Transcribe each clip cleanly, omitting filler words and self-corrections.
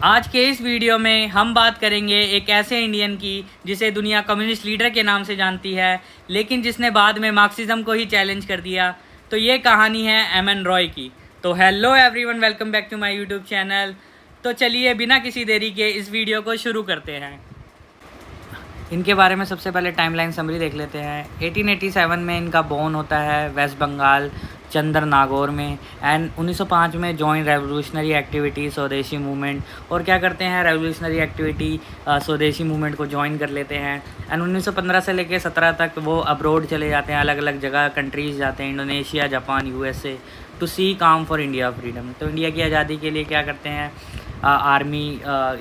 आज के इस वीडियो में हम बात करेंगे एक ऐसे इंडियन की जिसे दुनिया कम्युनिस्ट लीडर के नाम से जानती है, लेकिन जिसने बाद में मार्क्सिज्म को ही चैलेंज कर दिया। तो ये कहानी है एमएन रॉय की। तो hello everyone, welcome back to my YouTube channel. तो चलिए बिना किसी देरी के इस वीडियो को शुरू करते हैं। इनके बारे में सबसे पहले टाइमलाइन समरी देख लेते हैं। 1887 में इनका बोर्न होता है वेस्ट बंगाल चंदर नागौर में, एंड 1905 में जॉइन रेवोल्यूशनरी एक्टिविटी स्वदेशी मूवमेंट। और क्या करते हैं, रेवोल्यूशनरी एक्टिविटी स्वदेशी मूवमेंट को ज्वाइन कर लेते हैं। एंड 1915 से लेकर 17 तक वो अब्रोड चले जाते हैं, अलग अलग जगह कंट्रीज़ जाते हैं, इंडोनेशिया, जापान, यूएसए, टू सी काम फॉर इंडिया फ्रीडम। तो इंडिया की आज़ादी के लिए क्या करते हैं, आर्मी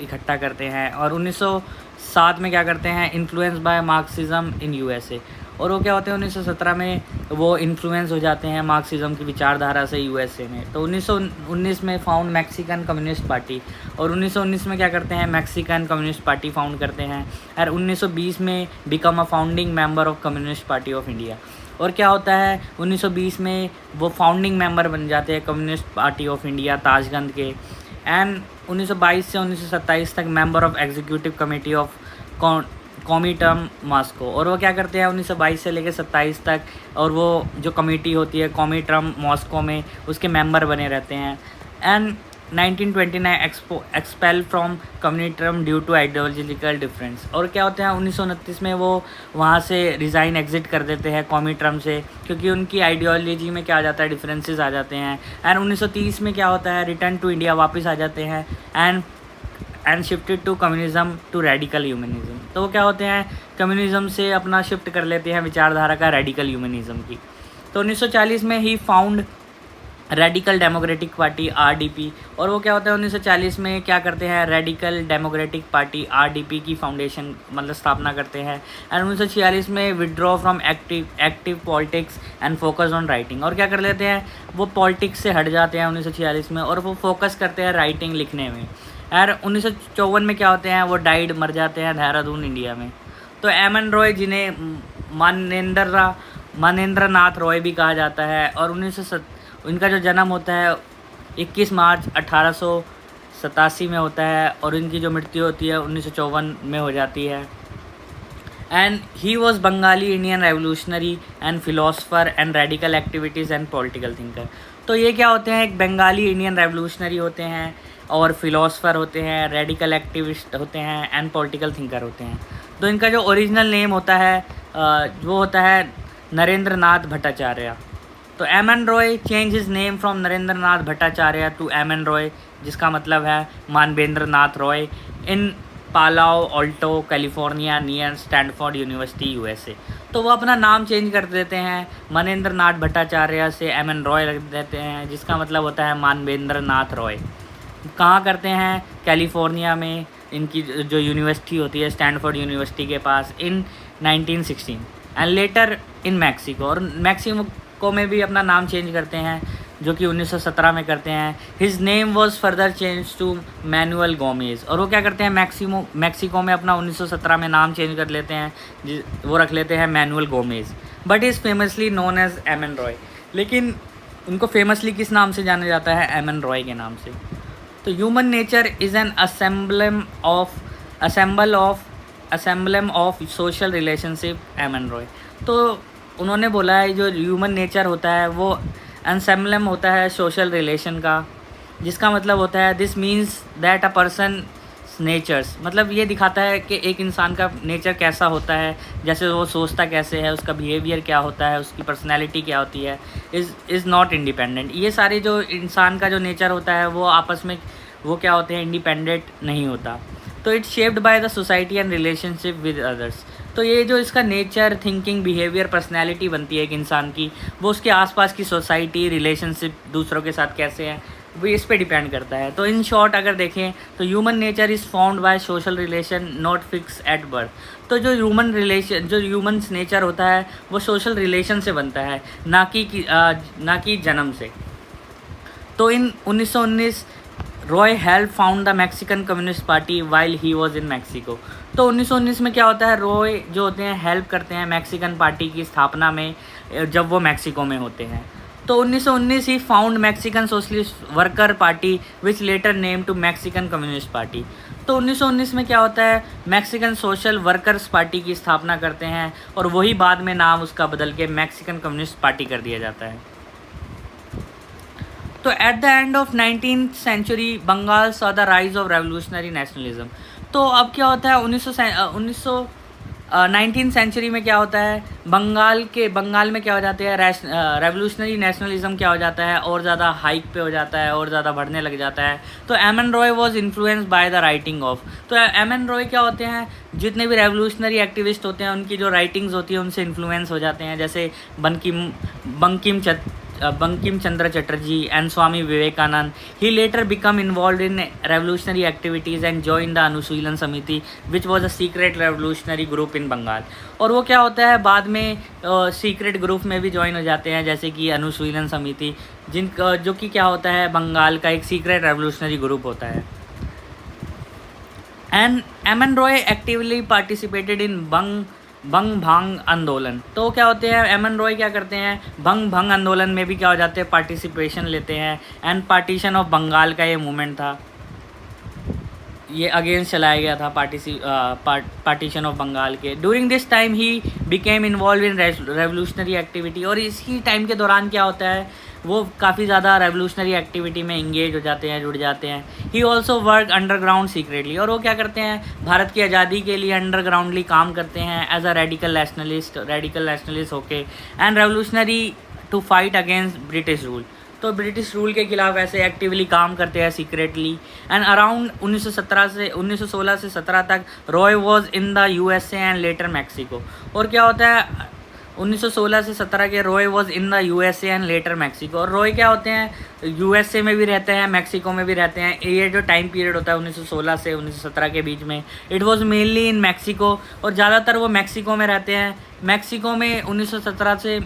इकट्ठा करते हैं। और 1907 में क्या करते हैं, influence by Marxism in USA. और वो क्या होते हैं, 1917 में वो इन्फ्लुएंस हो जाते हैं मार्क्सिज्म की विचारधारा से यूएसए में। तो 1919 में फाउंड मैक्सिकन कम्युनिस्ट पार्टी, और 1919 में क्या करते हैं, मैक्सिकन कम्युनिस्ट पार्टी फाउंड करते हैं। और 1920 में become a founding member of communist party of India. और क्या होता है, 1920 में वो फाउंडिंग मेंबर बन जाते हैं communist party of India Tashkent के। एंड 1922 से 1927 तक member of executive committee of Comintern Moscow. और वो क्या करते हैं 1922 से लेकर 27 तक, और वो जो कमेटी होती है कॉमिटम मॉस्को में, उसके मेंबर बने रहते हैं। And 1929 expel from Comintern due to ideological difference. और क्या होता है, 1929 में वो वहाँ से रिज़ाइन एग्जिट कर देते हैं कॉमिटम से, क्योंकि उनकी आइडियोलॉजी में क्या आ जाता है, डिफरेंसेस आ जाते हैं। एंड 1930 में क्या होता है, रिटर्न टू इंडिया वापस आ जाते हैं and shifted to communism to radical humanism. तो वो क्या होते हैं, कम्युनिज्म से अपना शिफ्ट कर लेते हैं विचारधारा का रेडिकल ह्यूमनिज्म की। तो 1940 में he found radical democratic party RDP. और वो क्या होता है, 1940 में क्या करते हैं, रेडिकल डेमोक्रेटिक पार्टी आरडीपी की फाउंडेशन मतलब स्थापना करते हैं। एंड 1946 में withdraw from active politics and focus on writing. और क्या कर लेते हैं, वो पॉलिटिक्स से हट जाते हैं 1946 में, और वो फोकस करते हैं राइटिंग लिखने में। और 1954 में क्या होते हैं, वो डाइड मर जाते हैं देहरादून इंडिया में। तो एमएन रॉय, जिन्हें मानेंद्र नाथ रॉय भी कहा जाता है, और इनका जो जन्म होता है 21 मार्च 1887 में होता है, और इनकी जो मृत्यु होती है 1954 में हो जाती है। And he was Bengali Indian revolutionary and philosopher and radical activities and political thinker. तो ये क्या होते हैं, एक बंगाली इंडियन रेवोल्यूशनरी होते हैं, और फिलोसफर होते हैं, रेडिकल एक्टिविस्ट होते हैं, एंड पॉलिटिकल थिंकर होते हैं। तो इनका जो ओरिजिनल नेम होता है वो होता है नरेंद्र नाथ भट्टाचार्य। तो M N Roy change his name from Narendra Nath Bhattacharya to M N Roy, जिसका मतलब है Manvendra Nath Roy, in Palo Alto California near Stanford university USA. तो वो अपना नाम चेंज कर देते हैं, मनेंद्र नाथ भट्टाचार्य से एमएन रॉय रख देते हैं, जिसका मतलब होता है मानवेंद्र नाथ रॉय। कहाँ करते हैं, कैलिफोर्निया में इनकी जो यूनिवर्सिटी होती है स्टैनफोर्ड यूनिवर्सिटी के पास, इन 1916। एंड लेटर इन मैक्सिको, और मैक्सिको में भी अपना नाम चेंज करते हैं, जो कि 1917 में करते हैं। His name was further change to Manuel Gomez. और वो क्या करते हैं, मैक्सिको में अपना 1917 में नाम चेंज कर लेते हैं, वो रख लेते हैं Manuel Gomez, but is famously known as M N Roy. लेकिन उनको फेमसली किस नाम से जाना जाता है, एमएन रॉय के नाम से। तो human nature is an ensemble of social relationship M N Roy. तो उन्होंने बोला है जो ह्यूमन नेचर होता है वो एनसेम्बलम होता है सोशल रिलेशन का, जिसका मतलब होता है this means that a person natures, मतलब ये दिखाता है कि एक इंसान का नेचर कैसा होता है, जैसे वो सोचता कैसे है, उसका बिहेवियर क्या होता है, उसकी पर्सनैलिटी क्या होती है, इज़ नॉट इंडिपेंडेंट। ये सारे जो इंसान का जो नेचर होता है वो आपस में वो क्या होते हैं, इंडिपेंडेंट नहीं होता। तो it's shaped by the society and relationship with others. तो ये जो इसका नेचर, थिंकिंग, बिहेवियर, पर्सनैलिटी बनती है एक इंसान की, वो उसके आसपास की सोसाइटी, रिलेशनशिप दूसरों के साथ कैसे हैं, वो इस पे डिपेंड करता है। तो इन शॉर्ट अगर देखें तो human nature is found by social relation not fix at birth. तो जो ह्यूमन नेचर होता है वो सोशल रिलेशन से बनता है, ना कि जन्म से। तो इन 1919 Roy help found the Mexican Communist party while he was in Mexico. तो 1919 में क्या होता है, रॉय जो होते हैं हेल्प करते हैं मैक्सिकन पार्टी की स्थापना में, जब वो मैक्सिको में होते हैं। तो 1919 ही found Mexican Socialist Worker Party which later name to Mexican Communist Party. तो 1919 में क्या होता है, मैक्सिकन सोशल वर्कर्स पार्टी की स्थापना करते हैं और वही बाद में नाम उसका बदल के मैक्सिकन कम्युनिस्ट पार्टी कर दिया जाता है। तो at the end of 19th century Bengal saw the rise of revolutionary nationalism. तो अब क्या होता है 19th सेंचुरी में क्या होता है, बंगाल में क्या हो जाते हैं, रेवोल्यूशनरी नेशनलिज्म क्या हो जाता है और ज़्यादा हाइक पे हो जाता है और ज़्यादा बढ़ने लग जाता है। तो M N Roy was influenced by the writing of. तो एम एन रॉय क्या होते हैं, जितने भी रेवोल्यूशनरी एक्टिविस्ट होते हैं उनकी जो राइटिंग्स होती है उनसे इन्फ्लुएंस हो जाते हैं, जैसे Bankim Chandra Chatterjee and Swami Vivekananda. He later become involve in revolutionary activities and join the Anushilan Samiti which was a secret revolutionary group in Bengal. और वो क्या होता है, बाद में सीक्रेट ग्रुप में भी ज्वाइन हो जाते हैं, जैसे कि अनुशीलन समिति जो कि क्या होता है, बंगाल का एक सीक्रेट रेवोल्यूशनरी ग्रुप होता है। And M N Roy actively participated in भंग भांग आंदोलन। तो क्या होते हैं, एम एन रॉय क्या करते हैं, भंग भंग आंदोलन में भी क्या हो जाते हैं, पार्टिसिपेशन लेते हैं। एंड पार्टीशन ऑफ बंगाल का ये मूवमेंट था, ये अगेंस्ट चलाया गया था पार्टीशन ऑफ बंगाल के। During this time he became involve in revolutionary activity. और इसी टाइम के दौरान क्या होता है, वो काफ़ी ज़्यादा रेवोल्यूशनरी एक्टिविटी में इंगेज हो जाते हैं, जुड़ जाते हैं। He also work underground secretly. और वो क्या करते हैं, भारत की आज़ादी के लिए अंडरग्राउंडली काम करते हैं एज अ रेडिकल नेशनलिस्ट होके and revolutionary to fight against British rule. तो ब्रिटिश रूल के खिलाफ ऐसे एक्टिवली काम करते हैं सीक्रेटली। एंड अराउंड 1916 से 17 तक Roy was in the USA and later Mexico. और क्या होता है, 1916 से 17 के Roy was in the USA and later Mexico. और रॉय क्या होते हैं, यूएसए में भी रहते हैं, मैक्सिको में भी रहते हैं। ये जो टाइम पीरियड होता है 1916 से 1917 के बीच में, it was mainly in Mexico. और ज़्यादातर वो मैक्सिको में रहते हैं। मैक्सिको में 1917 से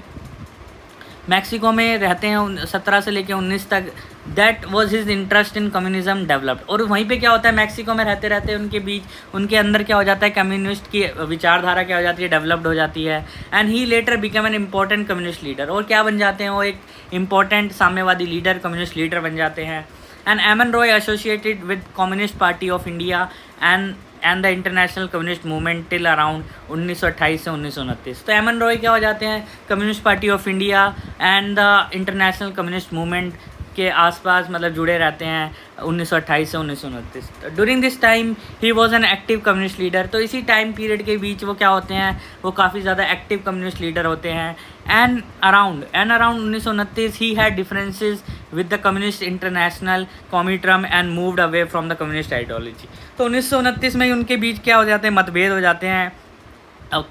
मैक्सिको में रहते हैं 17 से लेकर 19 तक। That was his interest in communism developed. और वहीं पे क्या होता है, मैक्सिको में रहते रहते उनके बीच उनके अंदर क्या हो जाता है, कम्युनिस्ट की विचारधारा क्या हो जाती है, डेवलप्ड हो जाती है। And he later become an important communist leader. और क्या बन जाते हैं, वो एक इम्पॉर्टेंट साम्यवादी लीडर, कम्युनिस्ट लीडर बन जाते हैं। And M N Roy associated with Communist party of India and the international communist movement till around 1928 से 1929। तो एम एन रॉय क्या हो जाते हैं, communist party of India and the international communist movement के आसपास मतलब जुड़े रहते हैं 1928 से 1929। During this time he was an active communist leader. तो इसी टाइम पीरियड के बीच वो क्या होते हैं, वो काफ़ी ज़्यादा एक्टिव कम्युनिस्ट लीडर होते हैं। And around 1929 he had differences with the communist international Comintern and moved away from the communist ideology. तो 1929 में उनके बीच क्या हो जाते हैं, मतभेद हो जाते हैं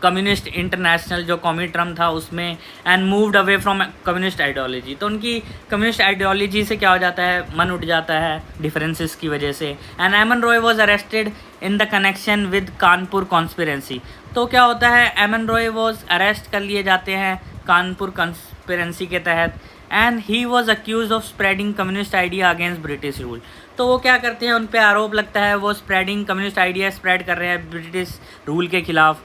कम्युनिस्ट इंटरनेशनल जो कॉमिट्रम था उसमें, and moved away from communist ideology. तो उनकी कम्युनिस्ट आइडियोलॉजी से क्या हो जाता है, मन उठ जाता है डिफरेंसेस की वजह से। And M N Roy was arrested in the connection with Kanpur conspiracy. तो क्या होता है, M N Roy was arrest कर लिए जाते हैं कानपुर कॉन्स्पिरेंसी के तहत। And he was accuse of spreading communist idea against British rule. तो वो क्या करते हैं, उन पर आरोप लगता है वो स्प्रेडिंग कम्युनिस्ट आइडिया स्प्रेड कर रहे हैं ब्रिटिश रूल के खिलाफ।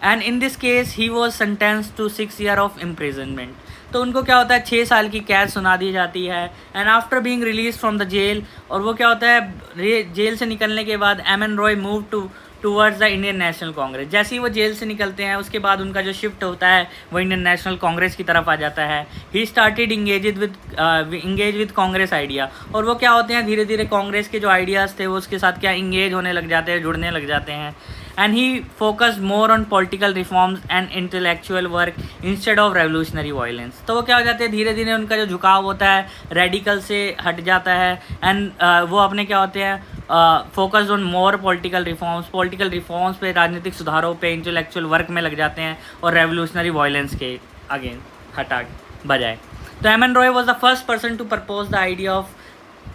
And in this case he was sentence to 6 years of imprisonment. तो उनको क्या होता है, 6 साल की कैद सुना दी जाती है। And after being release from the jail, और वो क्या होता है, जेल से निकलने के बाद M N Roy move towards the Indian national Congress. जैसे ही वो जेल से निकलते हैं उसके बाद उनका जो शिफ्ट होता है वो इंडियन नेशनल कांग्रेस की तरफ आ जाता है। He started engage with Congress idea. और वो क्या होते हैं, धीरे धीरे कांग्रेस के जो आइडियाज़ थे वो उसके साथ क्या इंगेज होने लग जाते हैं, जुड़ने लग जाते हैं। And he focused more on political reforms and intellectual work instead of revolutionary violence. तो वो क्या हो जाते हैं, धीरे धीरे उनका जो झुकाव होता है रेडिकल से हट जाता है। एंड वो अपने क्या होते हैं, focused on more political reforms पे, राजनीतिक सुधारों पे, इंटेलेक्चुअल वर्क में लग जाते हैं और रेवोल्यूशनरी वायलेंस के अगेन हटा बजाय। तो M N Roy was the first person to propose the idea of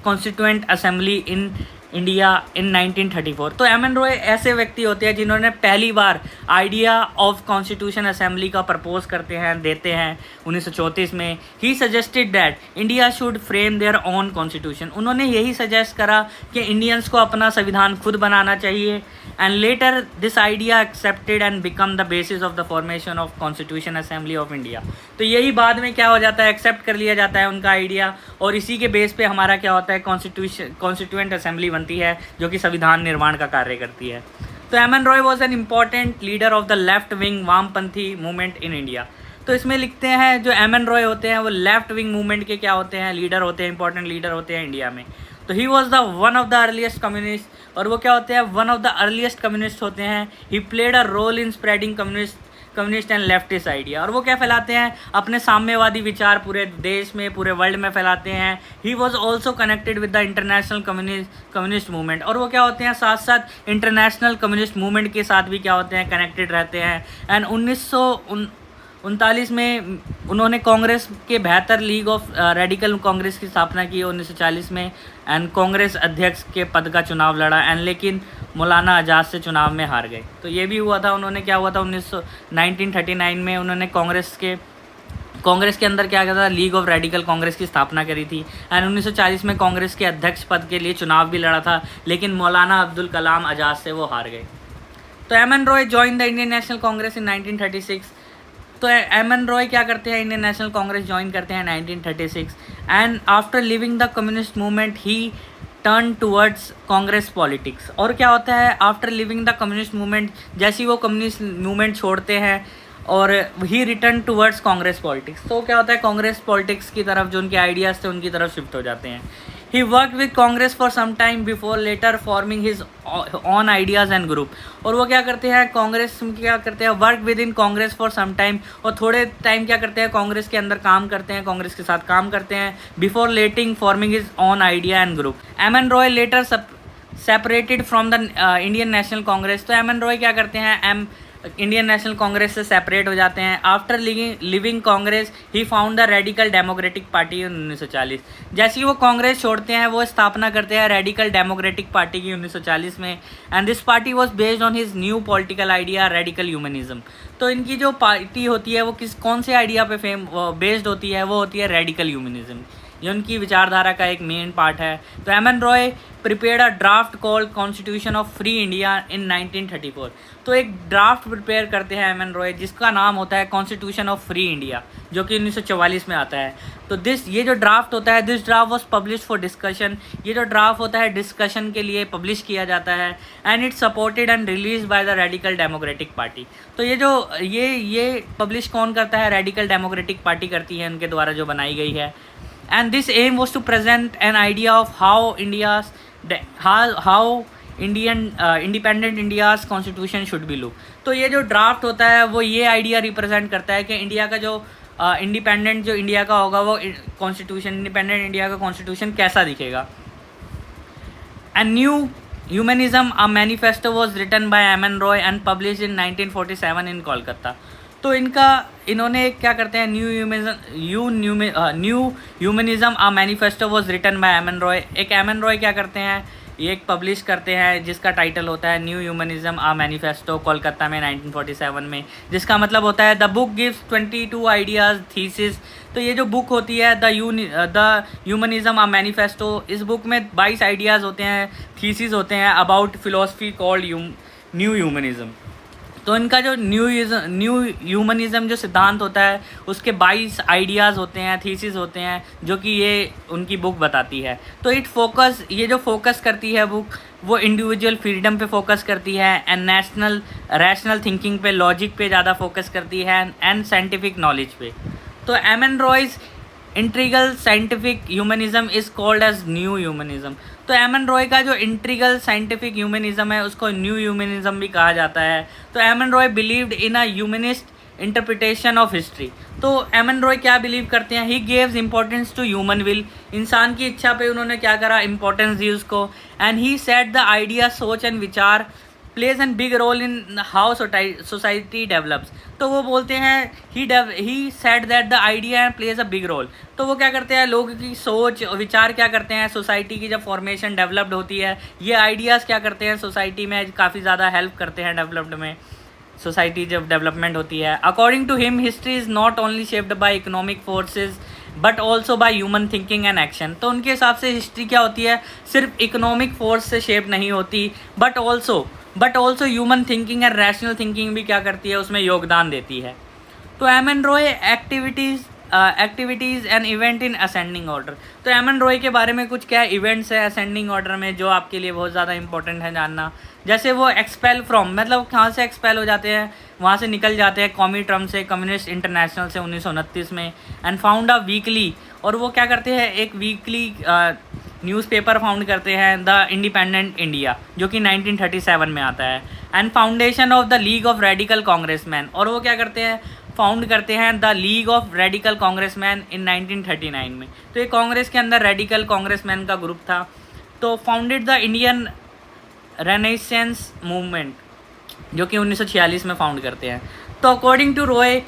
constituent assembly in India in 1934। तो एम एन रॉय ऐसे व्यक्ति होते हैं जिन्होंने पहली बार आइडिया ऑफ कॉन्स्टिट्यूशन असेंबली का प्रपोज करते हैं, देते हैं 1934 में। He suggested that India should frame their own constitution. उन्होंने यही सजेस्ट करा कि इंडियंस को अपना संविधान खुद बनाना चाहिए। and later this idea accepted and become the basis of the formation of Constitution Assembly of India। तो यही बाद में क्या हो जाता है, एक्सेप्ट कर लिया जाता है उनका आइडिया, और इसी के बेस पे हमारा क्या होता है, कॉन्स्टिट्यूएंट असेंबली बनती है जो कि संविधान निर्माण का कार्य करती है। तो M N Roy was an important leader of the left wing वामपंथी मूवमेंट इन इंडिया। तो इसमें लिखते हैं जो एम एन रॉय होते हैं वो लेफ्ट विंग मूवमेंट के क्या होते हैं, लीडर होते हैं, इंपॉर्टेंट लीडर होते हैं इंडिया में। तो he was the one of the earliest communist, और वो क्या होते हैं, one of the earliest communist होते हैं। He played a role in spreading communist and leftist idea, और वो क्या फैलाते हैं, अपने साम्यवादी विचार पूरे देश में, पूरे वर्ल्ड में फैलाते हैं। He was also connected with the international communist movement, और वो क्या होते हैं, साथ साथ इंटरनेशनल कम्युनिस्ट मूवमेंट के साथ भी क्या होते हैं, कनेक्टेड रहते हैं। एंड 1939 में उन्होंने कांग्रेस के बेहतर लीग ऑफ रेडिकल कांग्रेस की स्थापना की 1940 में, एंड कांग्रेस अध्यक्ष के पद का चुनाव लड़ा, एंड लेकिन मौलाना आज़ाद से चुनाव में हार गए। तो ये भी हुआ था, उन्होंने क्या हुआ था 1939 में उन्होंने कांग्रेस के अंदर क्या किया था, लीग ऑफ रेडिकल कांग्रेस की स्थापना करी थी, एंड 1940 में कांग्रेस के अध्यक्ष पद के लिए चुनाव भी लड़ा था, लेकिन मौलाना अब्दुल कलाम आज़ाद से वो हार गए। तो M N Roy join the Indian national Congress in 1936। तो एम एन रॉय क्या करते हैं, इंडियन नेशनल कांग्रेस ज्वाइन करते हैं 1936, and after living the communist movement he turn towards Congress politics. और क्या होता है, after living the communist movement, जैसे ही वो कम्युनिस्ट मूवमेंट छोड़ते हैं और ही रिटर्न टूवर्ड्स कांग्रेस पॉलिटिक्स, तो क्या होता है, कांग्रेस पॉलिटिक्स की तरफ जो उनके आइडियाज़ थे उनकी तरफ शिफ्ट हो जाते हैं। He work with Congress for some time before later forming his own ideas and group. और वो क्या करते हैं, कांग्रेस क्या करते हैं, work with in Congress for some time, और थोड़े टाइम क्या करते हैं, कांग्रेस के अंदर काम करते हैं, कांग्रेस के साथ काम करते हैं, before letting forming his own idea and group. M N Roy later separated from the Indian national Congress. तो एम एन रॉय क्या करते हैं, इंडियन नेशनल कांग्रेस से सेपरेट हो जाते हैं। After living Congress he found the radical democratic party इन 1940। जैसे ही वो कांग्रेस छोड़ते हैं वो स्थापना करते हैं रेडिकल डेमोक्रेटिक पार्टी की 1940 में, and this party was based on his new political idea radical humanism. तो इनकी जो पार्टी होती है वो कौन से आइडिया पे बेस्ड होती है, वो होती है रेडिकल ह्यूमनिज्म, ये उनकी विचारधारा का एक मेन पार्ट है। तो M N Roy prepared a draft called constitution of free India in 1934। तो एक ड्राफ्ट प्रिपेयर करते हैं एम एन रॉय जिसका नाम होता है कॉन्स्टिट्यूशन ऑफ फ्री इंडिया, जो कि 1944 में आता है। तो ये जो ड्राफ्ट होता है, this draft was publish for discussion, ये जो ड्राफ्ट होता है डिस्कशन के लिए पब्लिश किया जाता है, and it's supported and release by the radical democratic party. तो ये पब्लिश कौन करता है, रेडिकल डेमोक्रेटिक पार्टी करती है, उनके द्वारा जो बनाई गई है। And this aim was to present an idea of how independent India's constitution should be look। तो ये जो ड्राफ्ट होता है वो ये आइडिया रिप्रेजेंट करता है कि इंडिया का जो इंडिपेंडेंट जो इंडिया का होगा वो कॉन्स्टिट्यूशन, इंडिपेंडेंट इंडिया का कॉन्स्टिट्यूशन कैसा दिखेगा। And new humanism a manifesto was written by M N Roy and publish in 1947 in Kolkata. तो इन्होंने क्या करते हैं, new humanism a manifesto was written by M N Roy. एक एम एन रॉय क्या करते हैं, ये एक पब्लिश करते हैं जिसका टाइटल होता है new humanism a manifesto, Kolkata में 1947 में, जिसका मतलब होता है the book gives 22 ideas thesis. तो ये जो बुक होती है द ह्यूमनिज्म अ मैनिफेस्टो, इस बुक में 22 आइडियाज़ होते हैं, थीसिस होते हैं about philosophy called new humanism. तो इनका जो न्यू ह्यूमनिज्म जो सिद्धांत होता है उसके 22 आइडियाज़ होते हैं, थीसिस होते हैं, जो कि ये उनकी बुक बताती है। तो ये जो फोकस करती है बुक, वो इंडिविजुअल फ्रीडम पे फोकस करती है, एंड रैशनल थिंकिंग पे, लॉजिक पे ज़्यादा फोकस करती है, एंड साइंटिफिक नॉलेज पे। तो M N Roy's integral scientific humanism is called as new humanism. तो एम एन रॉय का जो इंट्रीगल साइंटिफिक ह्यूमनिज्म है उसको न्यू ह्यूमनिज्म भी कहा जाता है। तो M N Roy believed in a humanist interpretation of history. तो एम एन रॉय क्या बिलीव करते हैं, he gives importance to human will, इंसान की इच्छा पे उन्होंने क्या करा, इंपॉर्टेंस दी उसको, and he set the idea, सोच एंड विचार plays an big role in how society develops. तो वो बोलते हैं he said that the idea and plays a big role. तो वो क्या करते हैं, लोगों की सोच और विचार क्या करते हैं, सोसाइटी की जब फॉर्मेशन डेवलप्ड होती है, ये आइडियाज़ क्या करते हैं, सोसाइटी में काफ़ी ज़्यादा हेल्प करते हैं डेवलप्ड में, सोसाइटी जब डेवलपमेंट होती है। According to him history is not only shaped by economic forces but also by human thinking and action. तो उनके हिसाब से हिस्ट्री क्या होती है, सिर्फ इकोनॉमिक फोर्स से शेप नहीं होती, but also but also human thinking and rational thinking भी क्या करती है, उसमें योगदान देती है। तो M N Roy activities and event in ascending order. तो एम एन रॉय के बारे में कुछ क्या इवेंट्स है असेंडिंग ऑर्डर में जो आपके लिए बहुत ज़्यादा इंपॉर्टेंट है जानना। जैसे वो एक्सपेल फ्रॉम, मतलब कहाँ से एक्सपेल हो जाते हैं, वहाँ से निकल जाते हैं कॉमीट्रम से, कम्युनिस्ट इंटरनेशनल से 1929 में, एंड फाउंड अ वीकली, और वो क्या करते हैं, एक वीकली न्यूज़पेपर फाउंड करते हैं, द इंडिपेंडेंट इंडिया, जो कि 1937 में आता है, and foundation of the league of radical congressman, और वो क्या करते हैं, फाउंड करते हैं the league of radical congressman in 1939 में। तो ये कांग्रेस के अंदर रेडिकल कांग्रेसमैन का ग्रुप था। तो founded the Indian renaissance movement, जो कि 1946 में फाउंड करते हैं। तो according to Roy,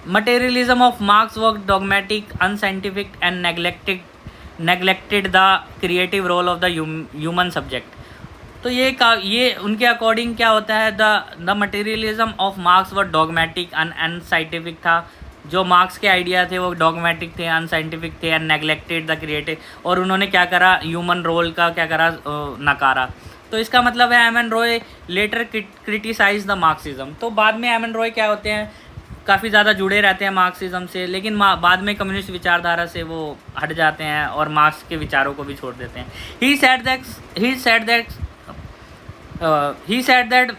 materialism of Marx work dogmatic, unscientific and neglected the creative role of the human subject. तो ये उनके अकॉर्डिंग क्या होता है, द मटेरियलिज्म ऑफ मार्क्स व डॉगमेटिक अनसाइंटिफिक था। जो मार्क्स के आइडिया थे वो डॉगमेटिक थे, अनसाइंटिफिक थे, एंड नेग्लेक्टेड द क्रिएटिव, और उन्होंने क्या करा, ह्यूमन रोल का क्या करा, नकारा। तो इसका मतलब है M N Roy later criticise the Marxism. तो बाद में एम एन रॉय क्या होते हैं, काफ़ी ज़्यादा जुड़े रहते हैं मार्क्सिज्म से, लेकिन बाद में कम्युनिस्ट विचारधारा से वो हट जाते हैं और मार्क्स के विचारों को भी छोड़ देते हैं। He said that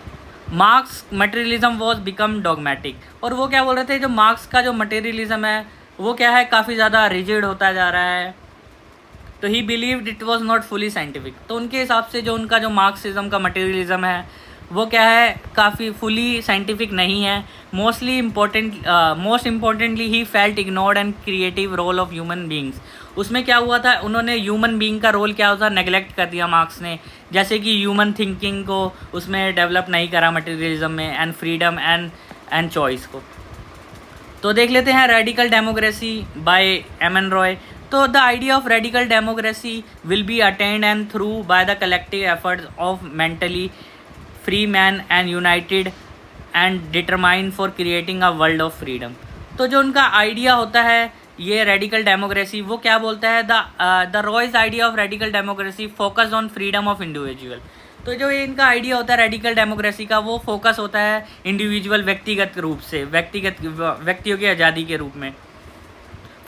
marks materialism was become dogmatic. और वो क्या बोल रहे थे, जो मार्क्स का जो मटेरियलिज्म है वो क्या है, काफ़ी ज़्यादा रिजिड होता जा रहा है। तो he believed it was not fully scientific. तो उनके हिसाब से जो उनका जो मार्क्सिज्म का मटेरियलिज्म है वो क्या है, काफ़ी फुली साइंटिफिक नहीं है। Most importantly he felt ignored and creative role of human beings. उसमें क्या हुआ था, उन्होंने ह्यूमन बींग का रोल क्या होता नेगलेक्ट कर दिया मार्क्स ने, जैसे कि ह्यूमन थिंकिंग को उसमें डेवलप नहीं करा मटेरियलिज्म में, एंड फ्रीडम एंड चॉइस को। तो देख लेते हैं radical democracy by M N Roy. तो the idea of radical democracy will be attained and through by the collective efforts of mentally free man and united and determined for creating a world of freedom. तो जो उनका idea होता है ये radical democracy, वो क्या बोलता है, the Roy's idea of radical democracy focus on freedom of individual. तो जो ये इनका आइडिया होता है रेडिकल डेमोक्रेसी का, वो फोकस होता है इंडिविजुअल, व्यक्तिगत रूप से, व्यक्तियों की आज़ादी के रूप में,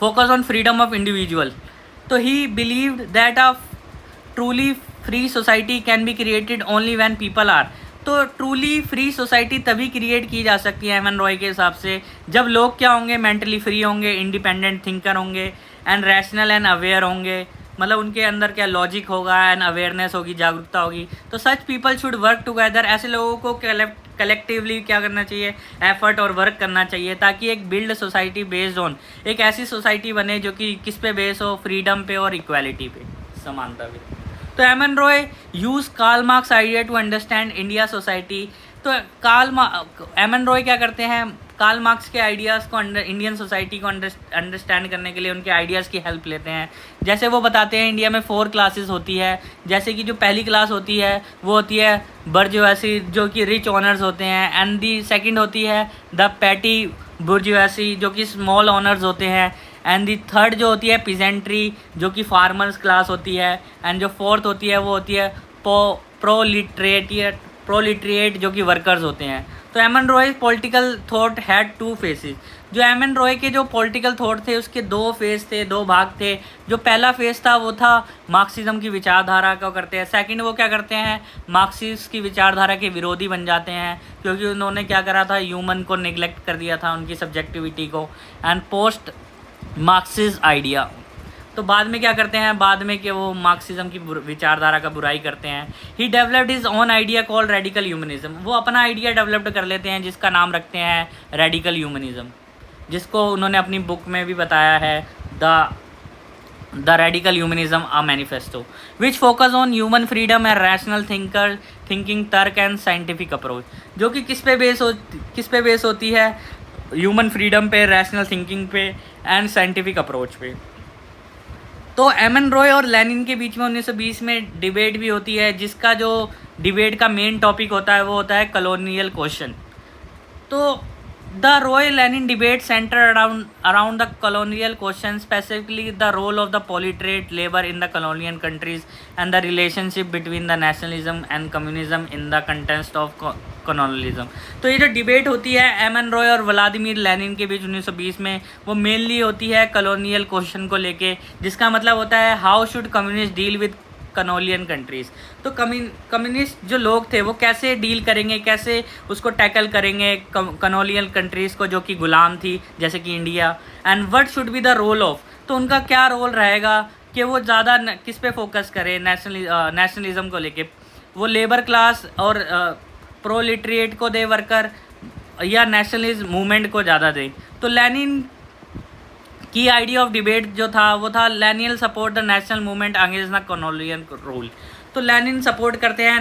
focus on freedom of individual. तो he believed that a truly free society can be created only when people are. तो ट्रूली फ्री सोसाइटी तभी क्रिएट की जा सकती है एम एन रॉय के हिसाब से, जब लोग क्या होंगे, मेंटली फ्री होंगे, इंडिपेंडेंट थिंकर होंगे, एंड रैशनल एंड अवेयर होंगे। मतलब उनके अंदर क्या लॉजिक होगा एंड अवेयरनेस होगी, जागरूकता होगी। तो such people should work together. ऐसे लोगों को कलेक्टिवली क्या करना चाहिए, एफर्ट और वर्क करना चाहिए, ताकि एक बिल्ड सोसाइटी बेस्ड ऑन, एक ऐसी सोसाइटी बने जो कि किस पे बेस हो, फ्रीडम पे और इक्वालिटी पे, समानता पे। तो M N Roy use Karl Marx idea to understand India society. तो एम एन रॉय क्या करते हैं, कार्ल मार्क्स के आइडियाज़ को इंडियन सोसाइटी को अंडरस्टैंड करने के लिए उनके आइडियाज़ की हेल्प लेते हैं। जैसे वो बताते हैं इंडिया में 4 क्लासेस होती है। जैसे कि जो पहली क्लास होती है वो होती है बर्जुआसी, जो कि रिच ऑनर्स होते हैं, एंड दी सेकंड होती है द पैटी बुर्जुआसी, जो कि स्मॉल ऑनर्स होते हैं, एंड दी थर्ड जो होती है पिजेंट्री, जो कि फार्मर्स क्लास होती है, एंड जो फोर्थ होती है वो होती है प्रोलिटरेट, जो कि वर्कर्स होते हैं। तो M N Roy political thought had 2 faces. जो एम एन रॉय के जो पॉलिटिकल थॉट थे उसके 2 फेस थे, 2 भाग थे। जो पहला फेस था वो था मार्क्सिज्म की विचारधारा को करते हैं। सेकंड वो क्या करते हैं, मार्क्सिस्ट की विचारधारा के विरोधी बन जाते हैं, क्योंकि उन्होंने क्या करा था, ह्यूमन को निगलेक्ट कर दिया था, उनकी सब्जेक्टिविटी को, एंड पोस्ट मार्क्सिस्ट आइडिया। तो बाद में क्या करते हैं, बाद में कि वो मार्क्सिज्म की विचारधारा का बुराई करते हैं। He developed his own idea called radical humanism. वो अपना आइडिया डेवलप्ड कर लेते हैं जिसका नाम रखते हैं रेडिकल ह्यूमनिज्म, जिसको उन्होंने अपनी बुक में भी बताया है, the radical humanism a manifesto, which focus on human freedom and rational thinking, तर्क एंड साइंटिफिक अप्रोच। जो कि किस पे बेस होती है, ह्यूमन फ्रीडम पे, रैशनल थिंकिंग पे एंड साइंटिफिक अप्रोच पे। तो एम एन रॉय और लेनिन के बीच में 1920 में डिबेट भी होती है, जिसका जो डिबेट का मेन टॉपिक होता है वो होता है कॉलोनियल क्वेश्चन। तो The Roy-Lenin debate centered around the colonial question, specifically the role of the polytrade labor in the colonial countries and the relationship between the nationalism and communism in the context of colonialism. तो ये जो debate होती है एमन रॉय और Vladimir Lenin के बीच 1920 में, वो मेनली होती है कॉलोनियल क्वेश्चन को लेके, जिसका मतलब होता है how should communist deal with colonial countries. तो कम्युनिस्ट जो लोग थे वो कैसे डील करेंगे, कैसे उसको टैकल करेंगे कॉलोनियल कंट्रीज़ को जो कि गुलाम थी जैसे कि India, and what should be the role of, तो उनका क्या रोल रहेगा कि वो ज़्यादा किस पे फोकस करें नेशनलिज्म को लेके, वो लेबर क्लास और प्रोलिटरेट को दे वर्कर या नेशनलिज्म मूवमेंट को ज़्यादा दे। तो लेनिन की आइडिया ऑफ डिबेट जो था वो था Lenin support the national movement against the colonial rule. तो लेनिन सपोर्ट करते हैं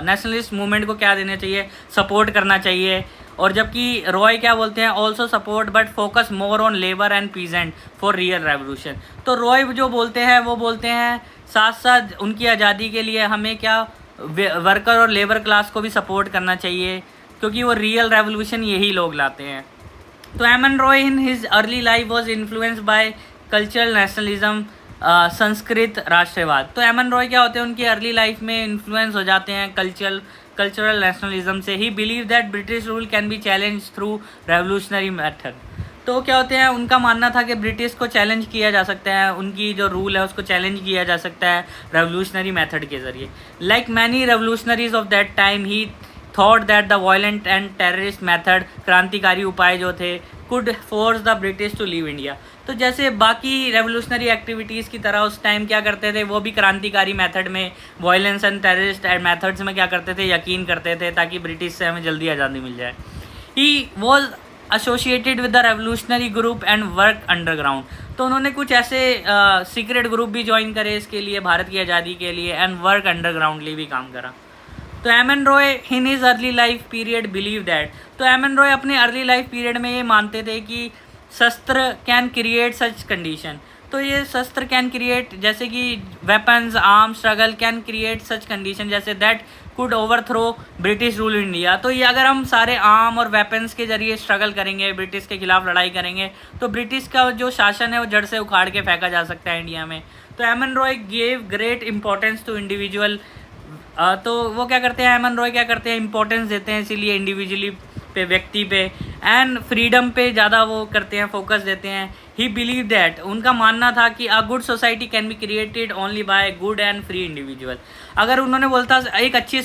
नेशनलिस्ट मूवमेंट को क्या देना चाहिए, सपोर्ट करना चाहिए, और जबकि रॉय क्या बोलते हैं, also support but focus more on labour and peasant for real revolution. तो रॉय जो बोलते हैं वो बोलते हैं साथ साथ उनकी आज़ादी के लिए हमें क्या वर्कर और लेबर क्लास को भी सपोर्ट करना चाहिए, क्योंकि वो रियल रेवोल्यूशन यही लोग लाते हैं। तो M N Roy in his early life was influenced bye cultural nationalism, Sanskrit राष्ट्रवाद। तो एमन रॉय क्या होते हैं, उनकी अर्ली लाइफ में इन्फ्लुएंस हो जाते हैं कल्चरल नेशनलिज्म से। ही believe that British rule can be challenge through revolutionary method. तो क्या होते हैं, उनका मानना था कि ब्रिटिश को चैलेंज किया जा सकता है, उनकी जो रूल है उसको चैलेंज किया जा सकता है रेवोल्यूशनरी मेथड के ज़रिए। Like many revolutionaries of that time he thought that the violent and terrorist method, क्रांतिकारी उपाय जो थे, could force the British to leave India. तो जैसे बाकी रेवोल्यूशनरी एक्टिविटीज़ की तरह उस टाइम क्या करते थे, वो भी क्रांतिकारी मेथड में, वायलेंस एंड टेररिस्ट मेथड्स में क्या करते थे, यकीन करते थे ताकि ब्रिटिश से हमें जल्दी आज़ादी मिल जाए। He was associated with the revolutionary group and work underground. तो उन्होंने कुछ ऐसे सीक्रेट ग्रुप भी ज्वाइन करे इसके लिए, भारत की आज़ादी के लिए, एंड वर्क अंडरग्राउंडली भी काम करा। तो M N Roy in his early life period believe that, तो एमन रॉय अपने अर्ली लाइफ पीरियड में ये मानते थे कि शस्त्र कैन क्रिएट सच कंडीशन। तो ये शस्त्र कैन क्रिएट, जैसे कि weapons, arm struggle can create such condition जैसे that could overthrow British rule India. तो ये अगर हम सारे आर्म और वेपन्स के जरिए स्ट्रगल करेंगे, ब्रिटिश के खिलाफ लड़ाई करेंगे, तो ब्रिटिश का जो शासन है वो जड़ से उखाड़ के फेंका जा सकता है इंडिया में। तो M N Roy gave great importance to individual. तो वो क्या करते हैं, एमन रॉय क्या करते हैं, इंपॉर्टेंस देते हैं इसीलिए इंडिविजुअली पे, व्यक्ति पे, एंड फ्रीडम पे ज़्यादा वो करते हैं, फोकस देते हैं। ही बिलीव दैट, उनका मानना था कि a good society can be created only by good and free individual. अगर उन्होंने बोलता एक अच्छी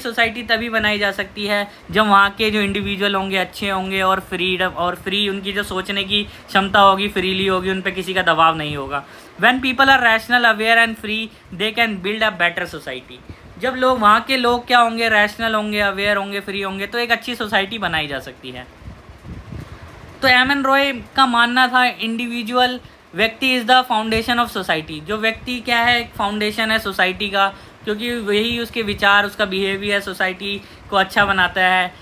सोसाइटी तभी बनाई जा सकती है जब वहाँ के जो इंडिविजुअल होंगे अच्छे होंगे और फ्रीडम और फ्री उनकी जो सोचने की क्षमता होगी फ्रीली होगी, उन पर किसी का दबाव नहीं होगा। When people are rational, aware and free, they can build a better society. जब लोग वहाँ के लोग क्या होंगे, रैशनल होंगे, अवेयर होंगे, फ्री होंगे, तो एक अच्छी सोसाइटी बनाई जा सकती है। तो एमन रॉय का मानना था इंडिविजुअल व्यक्ति is the foundation of society. जो व्यक्ति क्या है, एक फाउंडेशन है सोसाइटी का, क्योंकि वही उसके विचार, उसका बिहेवियर सोसाइटी को अच्छा बनाता है।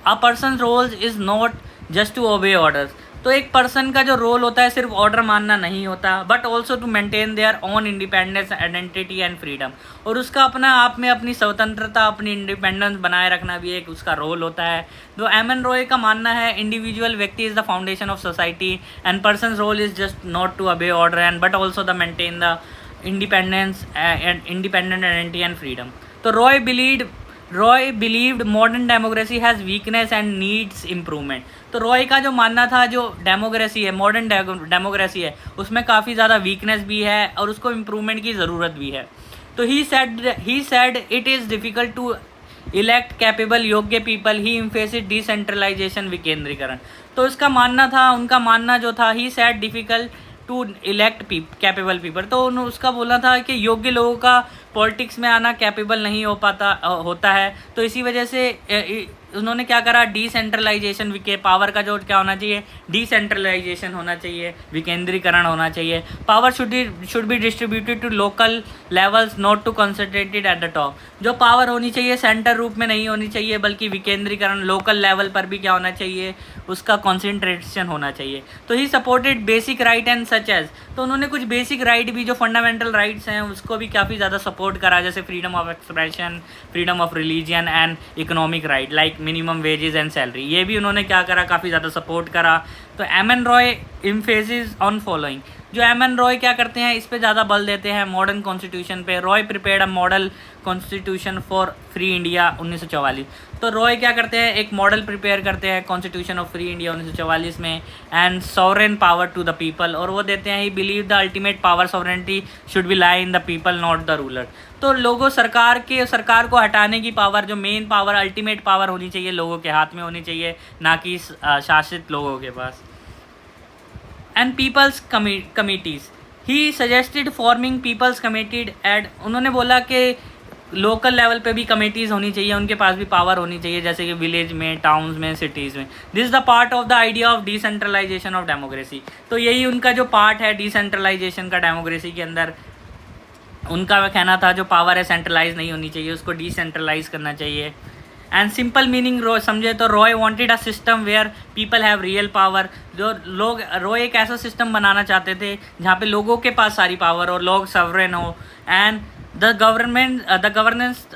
A person roles is not just to obey orders. तो एक पर्सन का जो रोल होता है सिर्फ ऑर्डर मानना नहीं होता, but also to maintain their own independence, identity and freedom. और उसका अपना आप में अपनी स्वतंत्रता, अपनी इंडिपेंडेंस बनाए रखना भी एक उसका रोल होता है। जो एमन रॉय का मानना है इंडिविजुअल व्यक्ति is the foundation of society and person role is just not to obey order and but also the maintain the independence and independent identity and freedom. तो Roy believed modern democracy has weakness and needs improvement. तो रॉय का जो मानना था, जो democracy है, modern democracy है, उसमें काफ़ी ज़्यादा वीकनेस भी है और उसको इम्प्रूवमेंट की ज़रूरत भी है। तो he said it is difficult to elect capable योग्य पीपल, ही इम्फेसिस डिसेंट्रलाइजेशन, विकेंद्रीकरण। तो उसका मानना था, उनका मानना जो था, he said difficult to elect capable people. तो उसका बोलना था कि योग्य लोगों का पॉलिटिक्स में आना कैपेबल नहीं होता है। तो इसी वजह से उन्होंने क्या करा, डिसेंट्रलाइजेशन, पावर का जो क्या होना चाहिए, डिसेंट्रलाइजेशन होना चाहिए, विकेंद्रीकरण होना चाहिए। Power should be distributed to local levels, not to concentrated at the top. जो पावर होनी चाहिए सेंटर रूप में नहीं होनी चाहिए, बल्कि विकेंद्रीकरण लोकल लेवल पर भी क्या होना चाहिए, उसका कॉन्सेंट्रेशन होना चाहिए। तो he supported basic right and such as. तो उन्होंने कुछ बेसिक राइट भी, जो फंडामेंटल राइट्स हैं, उसको भी काफ़ी ज़्यादा सपोर्ट सपोर्ट करा, जैसे freedom of expression, freedom of religion and economic right like minimum wages and salary, ये भी उन्होंने क्या करा, काफ़ी ज़्यादा सपोर्ट करा। तो M N Roy emphasis on following, जो एम एन रॉय क्या करते हैं, इस पे ज़्यादा बल देते हैं मॉडर्न कॉन्स्टिट्यूशन पे। Roy prepared a model constitution for free India 1944। तो रॉय क्या करते हैं, एक मॉडल प्रिपेयर करते हैं कॉन्स्टिट्यूशन ऑफ फ्री इंडिया 1944 में, and sovereign power to the people, और वो देते हैं he believe the ultimate power sovereignty should be lie in the people not the ruler. तो लोगों सरकार को हटाने की पावर, जो मेन पावर अल्टीमेट पावर होनी चाहिए लोगों के हाथ में होनी चाहिए, ना कि शासित लोगों के पास। And people's committees, he suggested forming people's committees एड, उन्होंने बोला कि लोकल लेवल पे भी कमेटीज़ होनी चाहिए, उनके पास भी पावर होनी चाहिए, जैसे कि विलेज में, टाउन्स में, सिटीज़ में। This is the part of the idea of decentralisation of democracy. तो यही उनका जो पार्ट है डिसेंट्रलाइजेशन का डेमोक्रेसी के अंदर, उनका कहना था जो पावर है सेंट्रलाइज नहीं होनी चाहिए, उसको डिसेंट्रलाइज करना चाहिए। एंड सिंपल मीनिंग समझे तो Roy wanted a system where people have real power, जो लोग, रॉय एक ऐसा सिस्टम बनाना चाहते थे जहाँ पे लोगों के पास सारी पावर और लोग सवरेन हो, and the governance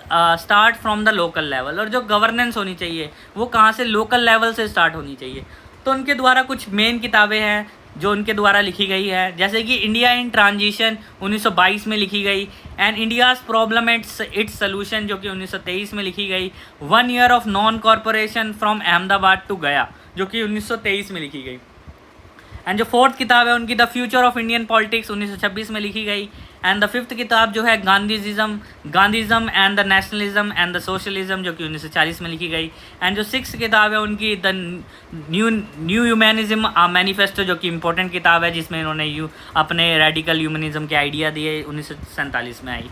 start from the local level, और जो गवर्नेंस होनी चाहिए वो कहाँ से, लोकल लेवल से स्टार्ट होनी चाहिए। तो उनके द्वारा कुछ मेन किताबें हैं जो उनके द्वारा लिखी गई है, जैसे कि इंडिया इन ट्रांजिशन 1922 में लिखी गई, and India's problem its solution जो कि 1923 में लिखी गई, 1 year of non corporation from Ahmedabad to Gaya जो कि 1923 में लिखी गई। एंड जो 4th किताब है उनकी the future of Indian politics 1926 में लिखी गई। एंड द 5th किताब जो है Gandhism and the nationalism and the socialism जो कि 1940 में लिखी गई। एंड जो 6th किताब है उनकी द न्यू ह्यूमैनिज्म मैनिफेस्टो जो कि इम्पोर्टेंट किताब है, जिसमें इन्होंने अपने रेडिकल ह्यूमनिज्म के आइडिया दिए, 1947 में आई।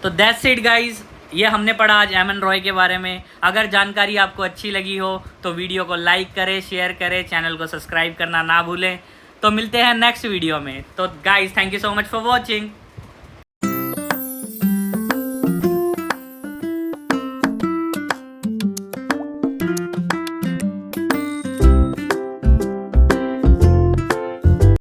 तो दैट्स इट गाइज, ये हमने पढ़ा आज एम एन रॉय के बारे में। अगर जानकारी आपको अच्छी लगी हो तो वीडियो को लाइक करें, शेयर करें, चैनल को सब्सक्राइब करना ना भूलें। तो मिलते हैं नेक्स्ट वीडियो में। तो guys thank you so much for watching.